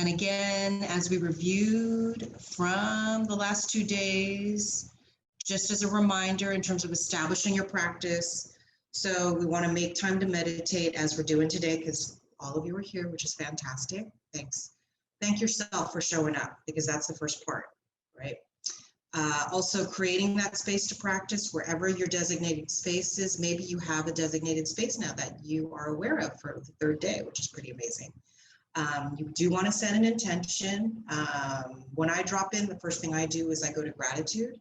And again, as we reviewed from the last 2 days, just as a reminder in terms of establishing your practice. So we want to make time to meditate as we're doing today, because all of you are here, which is fantastic. Thanks. Thank yourself for showing up, because that's the first part, right? Also creating that space to practice wherever your designated space is. Maybe you have a designated space now that you are aware of for the third day, which is pretty amazing. You do want to set an intention. When I drop in, the first thing I do is I go to gratitude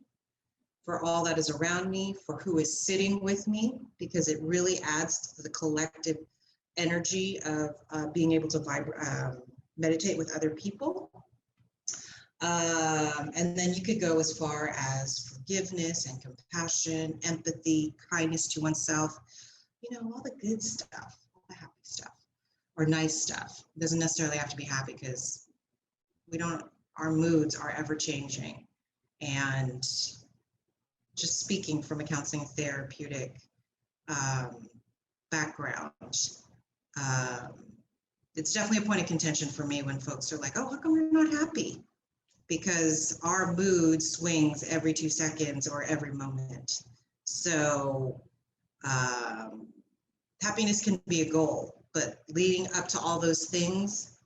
for all that is around me, for who is sitting with me, because it really adds to the collective energy of being able to meditate with other people. And then you could go as far as forgiveness and compassion, empathy, kindness to oneself, you know, all the good stuff, all the happy stuff, or nice stuff. It doesn't necessarily have to be happy, because our moods are ever changing. And just speaking from a counseling therapeutic background, it's definitely a point of contention for me when folks are like, oh, how come you're not happy? Because our mood swings every 2 seconds or every moment. So happiness can be a goal, but leading up to all those things,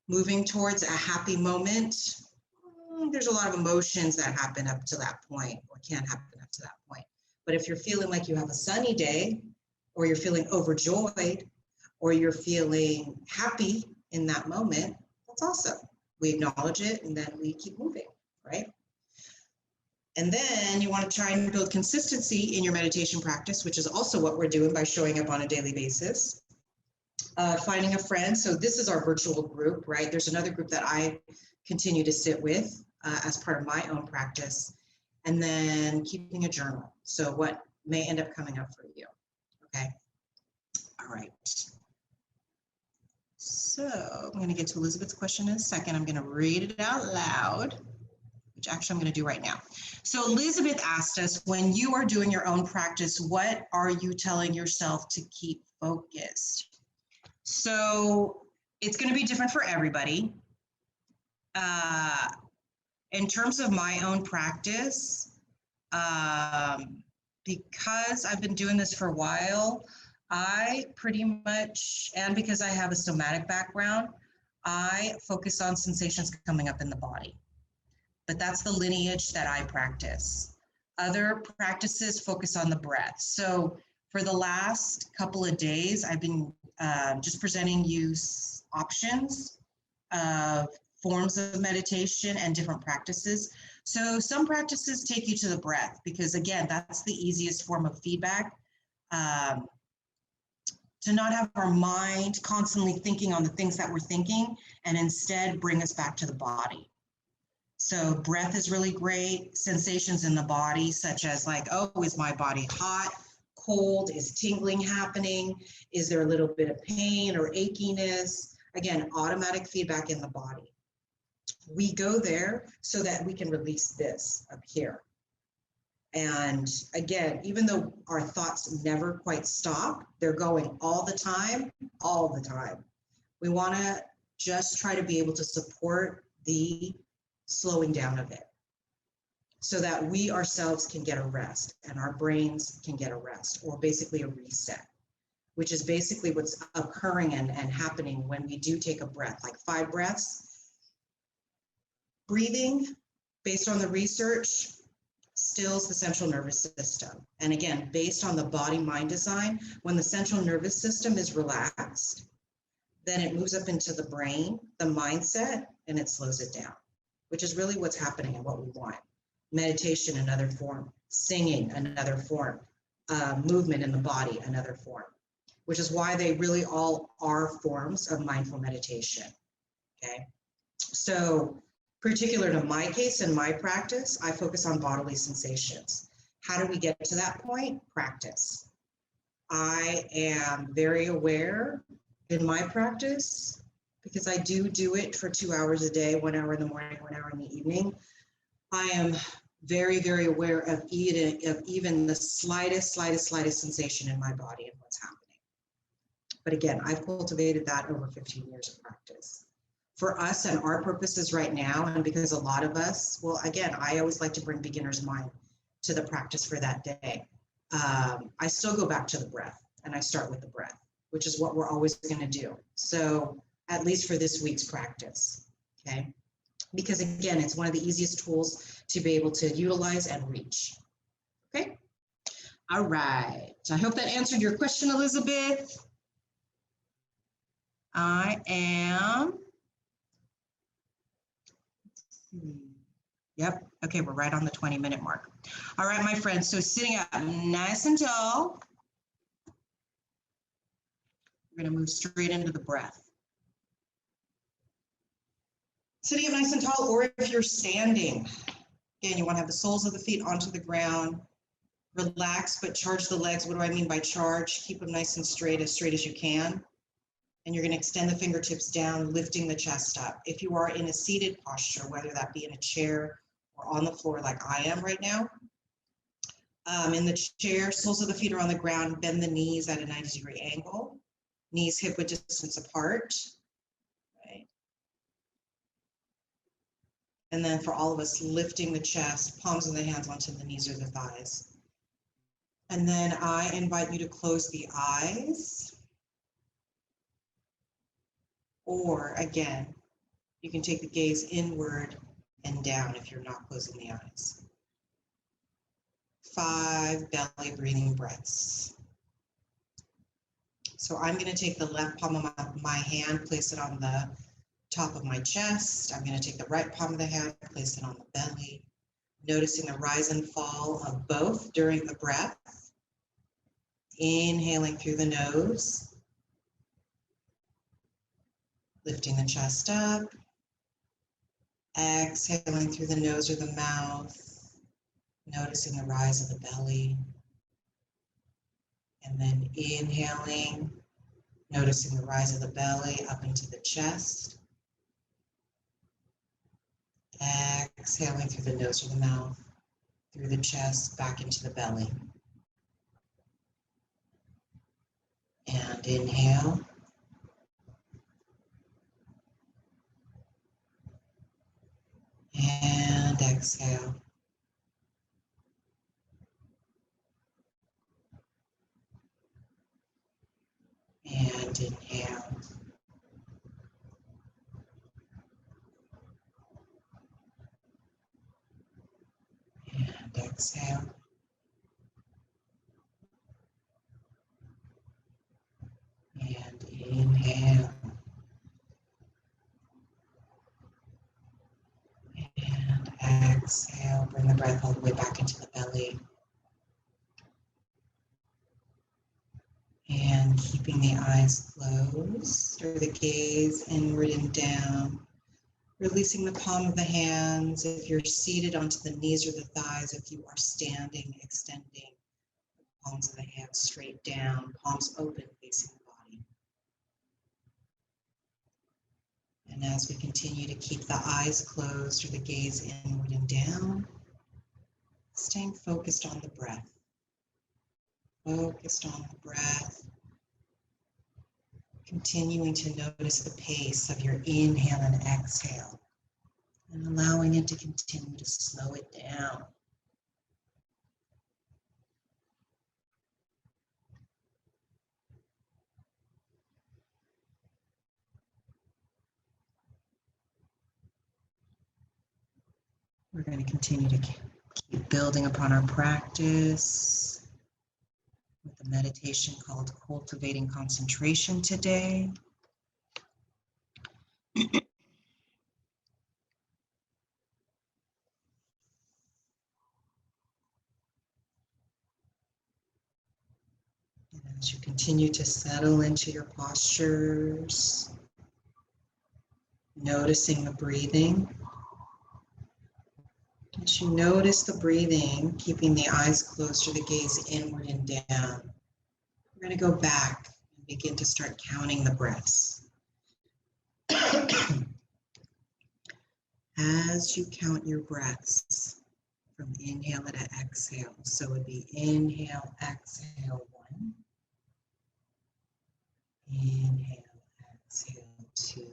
moving towards a happy moment, there's a lot of emotions that happen up to that point, or can happen up to that point. But if you're feeling like you have a sunny day, or you're feeling overjoyed, or you're feeling happy in that moment, that's awesome. We acknowledge it, and then we keep moving, right? And then you want to try and build consistency in your meditation practice, which is also what we're doing by showing up on a daily basis. Finding a friend. So this is our virtual group, right? There's another group that I continue to sit with as part of my own practice. And then keeping a journal. So what may end up coming up for you, okay? All right. So I'm going to get to Elizabeth's question in a second. I'm going to read it out loud, which actually I'm going to do right now. So Elizabeth asked us, when you are doing your own practice, what are you telling yourself to keep focused? So it's going to be different for everybody. In terms of my own practice, because I've been doing this for a while, I pretty much, and because I have a somatic background, I focus on sensations coming up in the body. But that's the lineage that I practice. Other practices focus on the breath. So for the last couple of days, I've been just presenting you options of forms of meditation and different practices. So some practices take you to the breath, because again, that's the easiest form of feedback. To not have our mind constantly thinking on the things that we're thinking, and instead bring us back to the body. So breath is really great. Sensations in the body, such as like, oh, is my body hot, cold? Is tingling happening? Is there a little bit of pain or achiness? Again, automatic feedback in the body. We go there so that we can release this up here. And again, even though our thoughts never quite stop, they're going all the time, all the time. We want to just try to be able to support the slowing down of it, so that we ourselves can get a rest and our brains can get a rest, or basically a reset, which is basically what's occurring and happening when we do take a breath, like 5 breaths. Breathing, based on the research, stills the central nervous system. And again, based on the body-mind design, when the central nervous system is relaxed, then it moves up into the brain, the mindset, and it slows it down, which is really what's happening and what we want. Meditation, another form. Singing, another form. Movement in the body, another form, which is why they really all are forms of mindful meditation, okay? So, particular to my case and my practice, I focus on bodily sensations. How do we get to that point? Practice. I am very aware in my practice, because I do it for 2 hours a day, 1 hour in the morning, 1 hour in the evening. I am very, very aware of even the slightest sensation in my body and what's happening. But again, I've cultivated that over 15 years of practice. for us and our purposes right now, and because a lot of us, well, again, I always like to bring beginner's mind to the practice for that day. I still go back to the breath and I start with the breath, which is what we're always going to do. So at least for this week's practice, okay? Because again, it's one of the easiest tools to be able to utilize and reach, okay? All right, so I hope that answered your question, Elizabeth. I am, yep, okay, we're right on the 20-minute mark. All right, my friends, so sitting up nice and tall. We're gonna move straight into the breath. Sitting up nice and tall, or if you're standing, again, you wanna have the soles of the feet onto the ground. Relax, but charge the legs. What do I mean by charge? Keep them nice and straight as you can. And you're gonna extend the fingertips down, lifting the chest up. If you are in a seated posture, whether that be in a chair or on the floor like I am right now, in the chair, soles of the feet are on the ground, bend the knees at a 90-degree angle, knees hip width distance apart, right? And then for all of us, lifting the chest, palms of the hands onto the knees or the thighs. And then I invite you to close the eyes. Or again, you can take the gaze inward and down if you're not closing the eyes. 5 belly breathing breaths. So I'm going to take the left palm of my hand, place it on the top of my chest. I'm going to take the right palm of the hand, place it on the belly, noticing the rise and fall of both during the breath. Inhaling through the nose, lifting the chest up, exhaling through the nose or the mouth, noticing the rise of the belly, and then inhaling, noticing the rise of the belly up into the chest, exhaling through the nose or the mouth, through the chest, back into the belly. And inhale. And exhale. And inhale. And exhale. And inhale. And exhale. Bring the breath all the way back into the belly. And keeping the eyes closed or the gaze inward and down. Releasing the palm of the hands. If you're seated, onto the knees or the thighs. If you are standing, extending the palms of the hands straight down, palms open, facing the body. And as we continue to keep the eyes closed or the gaze inward and down, staying focused on the breath. Focused on the breath. Continuing to notice the pace of your inhale and exhale. And allowing it to continue to slow it down. We're going to continue to keep building upon our practice with a meditation called Cultivating Concentration today. And as you continue to settle into your postures, noticing the breathing. As you notice the breathing, keeping the eyes closed or the gaze inward and down, we're going to go back and begin to start counting the breaths. As you count your breaths from inhale to exhale, so it would be inhale, exhale 1, inhale, exhale 2,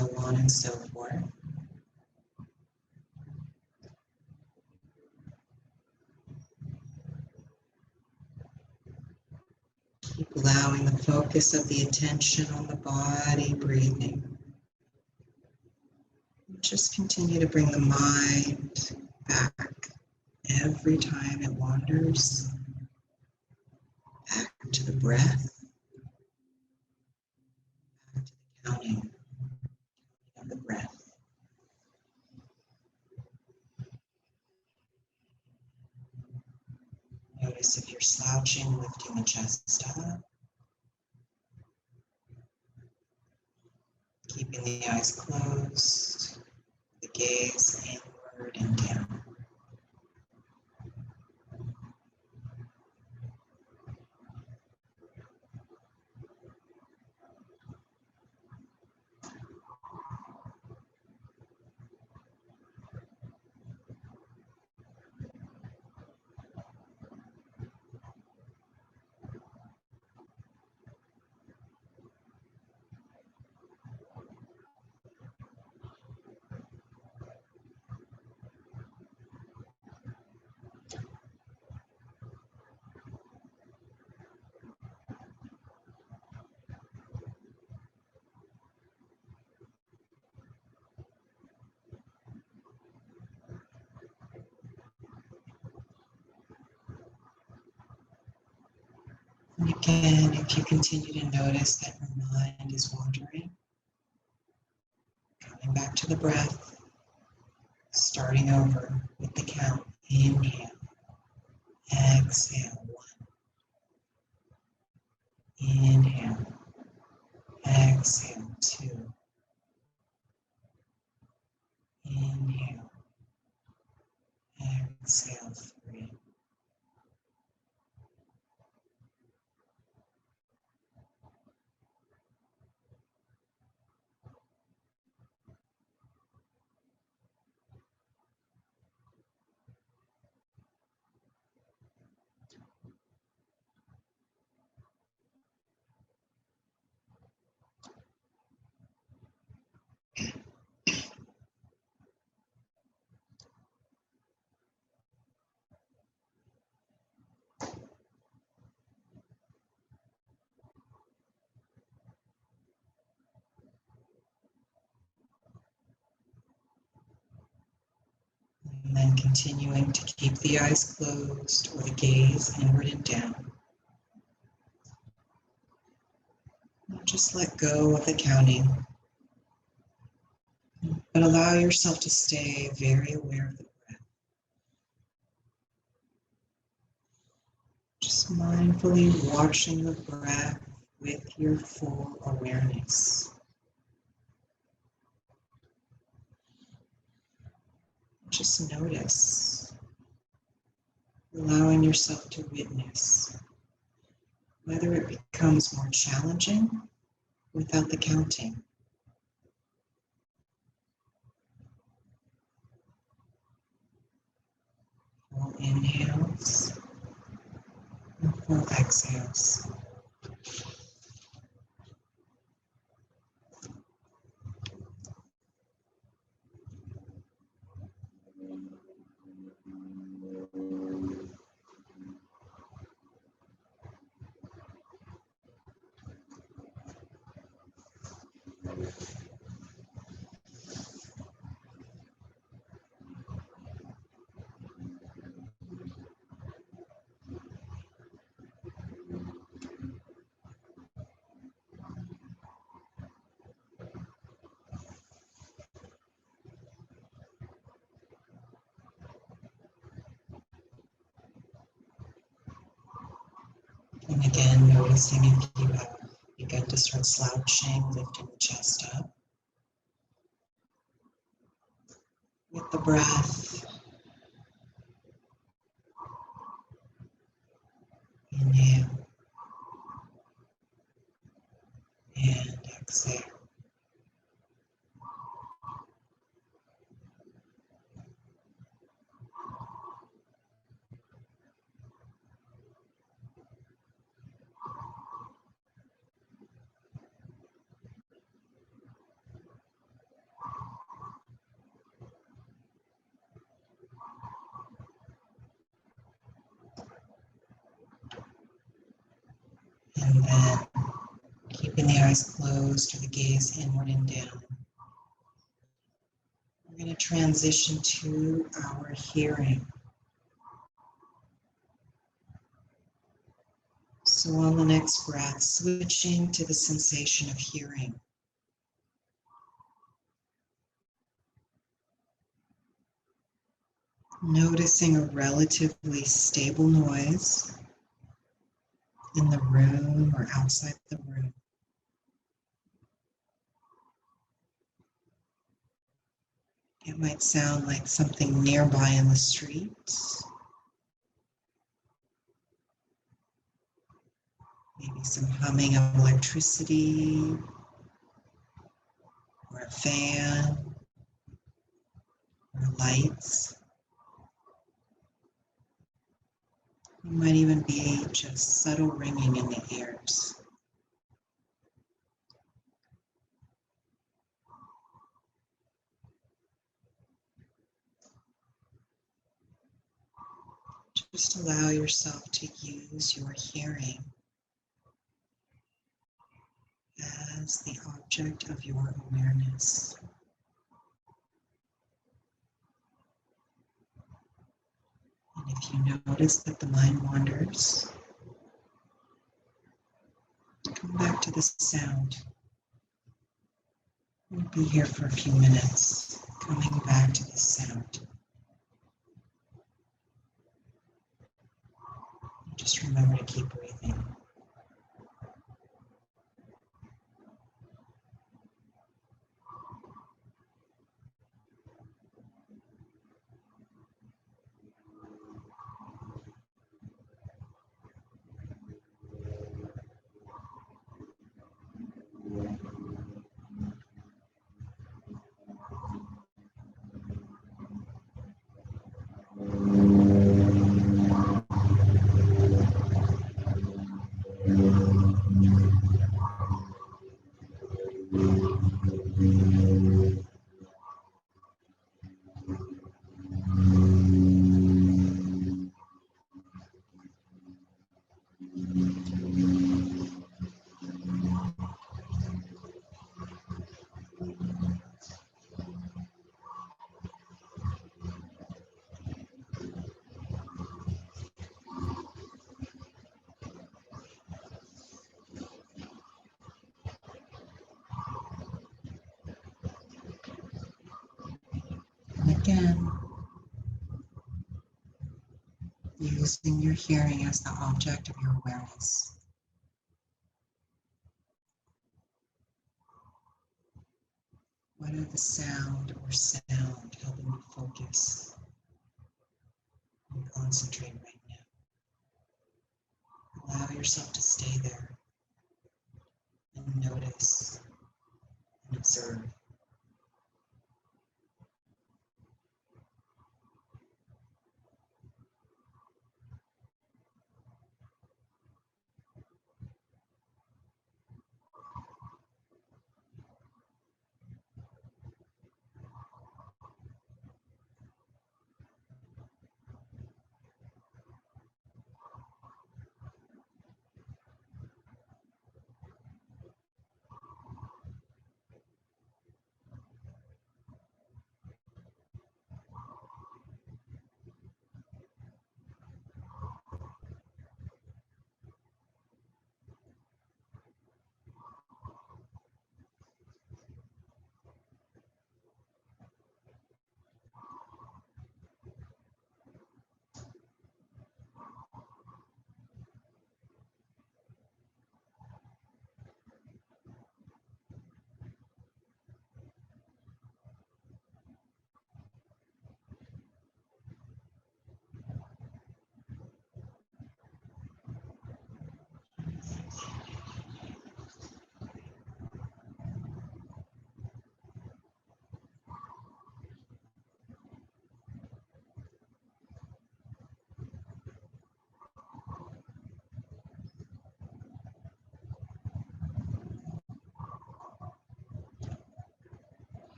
so on and so forth. Keep allowing the focus of the attention on the body breathing. Just continue to bring the mind back every time it wanders, back to the breath, back to the counting of the breath. Notice if you're slouching, lifting the chest up, keeping the eyes closed, the gaze inward and down. And again, if you continue to notice that your mind is wandering, coming back to the breath, starting over with the count. Inhale, exhale, 1. Inhale, exhale, 2. Inhale, exhale, 3. And then continuing to keep the eyes closed or the gaze inward and down. And just let go of the counting, but allow yourself to stay very aware of the breath. Just mindfully watching the breath with your full awareness. Just notice, allowing yourself to witness whether it becomes more challenging without the counting. Full inhales and full exhales. And again, noticing if you have begun to start slouching, lifting the chest up. With the breath, inhale and exhale. And then keeping the eyes closed or the gaze inward and down. We're going to transition to our hearing. So on the next breath, switching to the sensation of hearing. Noticing a relatively stable noise in the room or outside the room. It might sound like something nearby in the street. Maybe some humming of electricity or a fan or lights. It might even be just subtle ringing in the ears. Just allow yourself to use your hearing as the object of your awareness. And if you notice that the mind wanders, come back to the sound. We'll be here for a few minutes, coming back to the sound. Just remember to keep breathing. And again, using your hearing as the object of your awareness. What are the sound or sound helping you focus and concentrate right now? Allow yourself to stay there and notice and observe.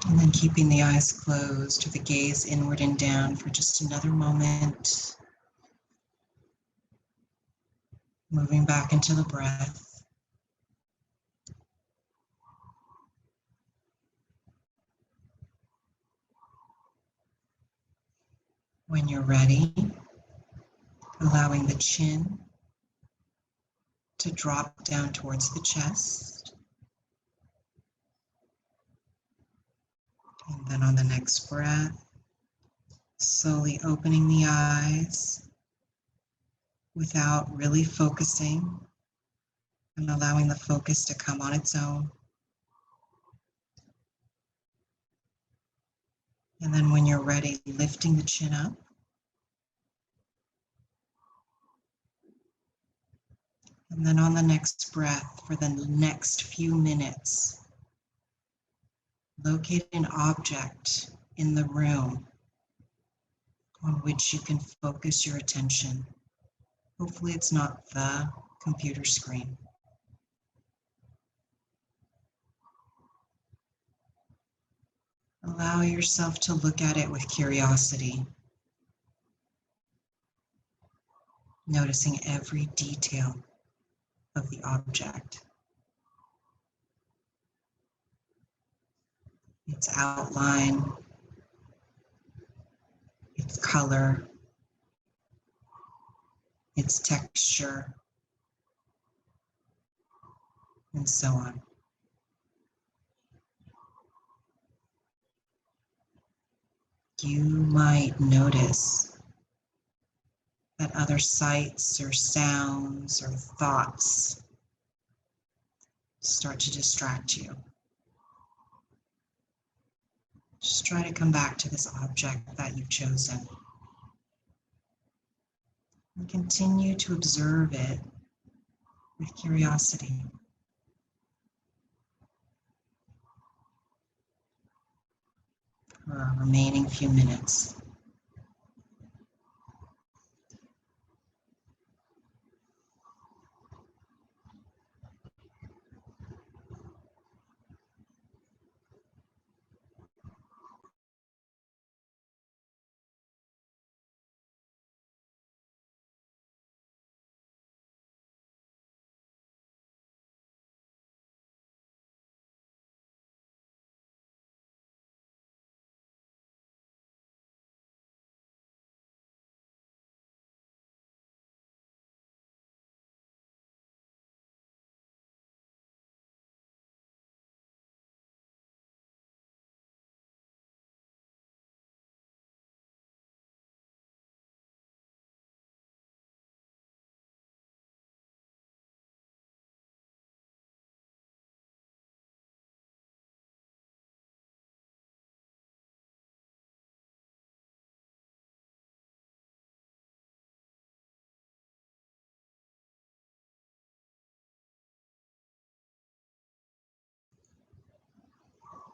And then keeping the eyes closed or the gaze inward and down for just another moment. Moving back into the breath. When you're ready, allowing the chin to drop down towards the chest. And then on the next breath, slowly opening the eyes without really focusing and allowing the focus to come on its own. And then when you're ready, lifting the chin up. And then on the next breath, for the next few minutes, locate an object in the room on which you can focus your attention. Hopefully it's not the computer screen. Allow yourself to look at it with curiosity, noticing every detail of the object. Its outline, its color, its texture, and so on. You might notice that other sights or sounds or thoughts start to distract you. Just try to come back to this object that you've chosen. And continue to observe it with curiosity. For our remaining few minutes.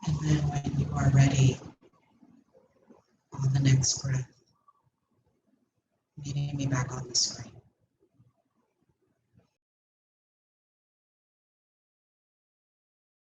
And then when you are ready, on the next breath, meeting me back on the screen.